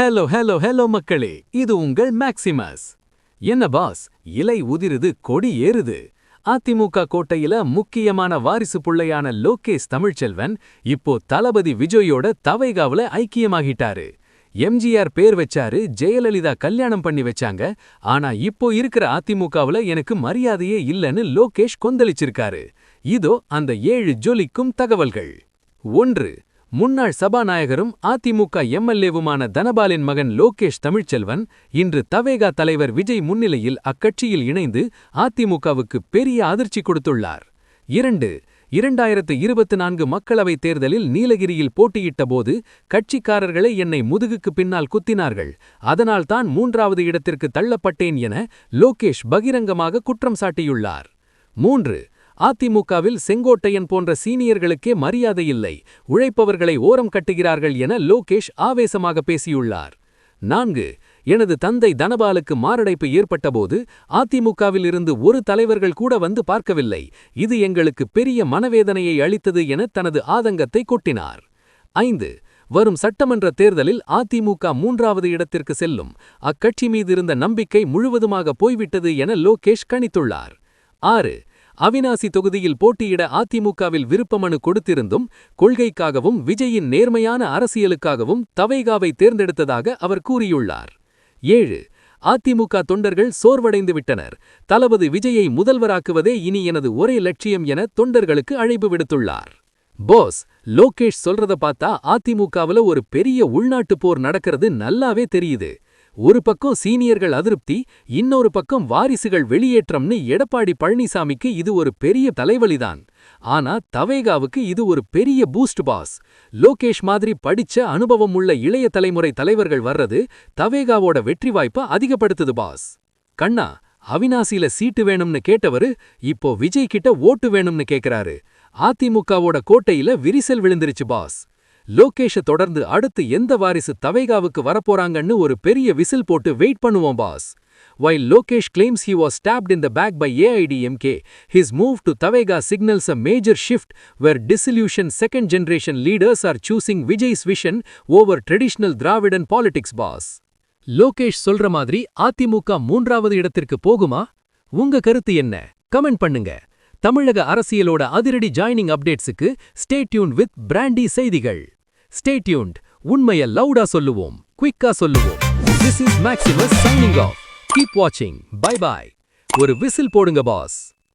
Hello hello hello மக்களே, இது உங்கள் மேக்சிமஸ். என்ன பாஸ், இலை உதிருது, கொடி ஏறுது. அதிமுக கோட்டையில முக்கியமான வாரிசு புள்ளையான லோகேஷ் தமிழ்ச்செல்வன் இப்போ தளபதி விஜயோட தவைகாவுல ஐக்கியமாகிட்டாரு. எம்ஜிஆர் பேர் வச்சாரு, ஜெயலலிதா கல்யாணம் பண்ணி வச்சாங்க. ஆனா இப்போ இருக்கிற அதிமுகவுல எனக்கு மரியாதையே இல்லைன்னு லோகேஷ் கொந்தளிச்சிருக்காரு. இதோ அந்த 7 ஜொலிக்கும் தகவல்கள். 1. முன்னாள் சபாநாயகரும் அதிமுக எம்எல்ஏவுமான தனபாலின் மகன் லோகேஷ் தமிழ்ச்செல்வன் இன்று தவேகா தலைவர் விஜய் முன்னிலையில் அக்கட்சியில் இணைந்து அதிமுகவுக்கு பெரிய அதிர்ச்சி கொடுத்துள்ளார். 2. 2024 மக்களவைத் தேர்தலில் நீலகிரியில் போட்டியிட்ட போது கட்சிக்காரர்களை என்னை முதுகுக்கு பின்னால் குத்தினார்கள், அதனால் தான் 3வது இடத்திற்கு தள்ளப்பட்டேன் என லோகேஷ் பகிரங்கமாக குற்றம் சாட்டியுள்ளார். 3. அதிமுகவில் செங்கோட்டையன் போன்ற சீனியர்களுக்கே மரியாதை இல்லை, உழைப்பவர்களை ஓரம் கட்டுகிறார்கள் என லோகேஷ் ஆவேசமாக பேசியுள்ளார். 4. எனது தந்தை தனபாலுக்கு மாரடைப்பு ஏற்பட்டபோது அதிமுகவில் இருந்து ஒரு தலைவர்கள் கூட வந்து பார்க்கவில்லை, இது எங்களுக்கு பெரிய மனவேதனையை அளித்தது என தனது ஆதங்கத்தை கொட்டினார். 5. வரும் சட்டமன்ற தேர்தலில் அதிமுக 3வது இடத்திற்கு செல்லும், அக்கட்சி மீதிருந்த நம்பிக்கை முழுவதுமாக போய்விட்டது என லோகேஷ் கணித்துள்ளார். 6. அவினாசி தொகுதியில் போட்டியிட அதிமுகவில் விருப்பமனு கொடுத்திருந்தும் கொள்கைக்காகவும் விஜயின் நேர்மையான அரசியலுக்காகவும் தவைகாவை தேர்ந்தெடுத்ததாக அவர் கூறியுள்ளார். 7. அதிமுக தொண்டர்கள் சோர்வடைந்து விட்டனர், தளபதி விஜயை முதல்வராக்குவதே இனி எனது ஒரே லட்சியம் என தொண்டர்களுக்கு அழைப்பு விடுத்துள்ளார். பாஸ், லோகேஷ் சொல்றத பார்த்தா அதிமுகவுல ஒரு பெரிய உள்நாட்டு போர் நடக்கிறது நல்லாவே தெரியுது. ஒரு பக்கம் சீனியர்கள் அதிருப்தி, இன்னொரு பக்கம் வாரிசுகள் வெளியேற்றம்னு எடப்பாடி பழனிசாமிக்கு இது ஒரு பெரிய தலைவலிதான். ஆனா தவேகாவுக்கு இது ஒரு பெரிய பூஸ்ட் பாஸ். லோகேஷ் மாதிரி படிச்ச அனுபவம் உள்ள இளைய தலைமுறை தலைவர்கள் வர்றது தவேகாவோட வெற்றி வாய்ப்பை அதிகப்படுத்துது பாஸ். கண்ணா, அவினாசியில சீட்டு வேணும்னு கேட்டவரு இப்போ விஜய் கிட்ட ஓட்டு வேணும்னு கேக்குறாரு. அதிமுகவோட கோட்டையில விரிசல் விழுந்துருச்சு பாஸ். லோகேஷ தொடர்ந்து அடுத்து எந்த வாரிசு தவைகாவுக்கு வரப்போறாங்கன்னு ஒரு பெரிய விசில் போட்டு வெயிட் பண்ணுவோம் pass. While Lokesh claims he was stabbed in the back by AIDMK, his move to Tavega signals a major shift where disillusioned second-generation leaders are choosing Vijay's vision over traditional Dravidan politics boss. Lokesh சொல்ற மாதிரி அதிமுக 3வது இடத்திற்கு போகுமா? உங்க கருத்து என்ன? Comment பண்ணுங்க. தமிழக அரசியலோட அதிரடி ஜாயினிங் அப்டேட்ஸுக்கு ஸ்டே டியூன்ட் வித் பிராண்டி செய்திகள். Stay tuned. உண்மைய லவுடா சொல்லுவோம், குயிக்கா சொல்லுவோம். This is Maximus signing off. Keep watching. Bye bye. ஒரு விசில் போடுங்க பாஸ்.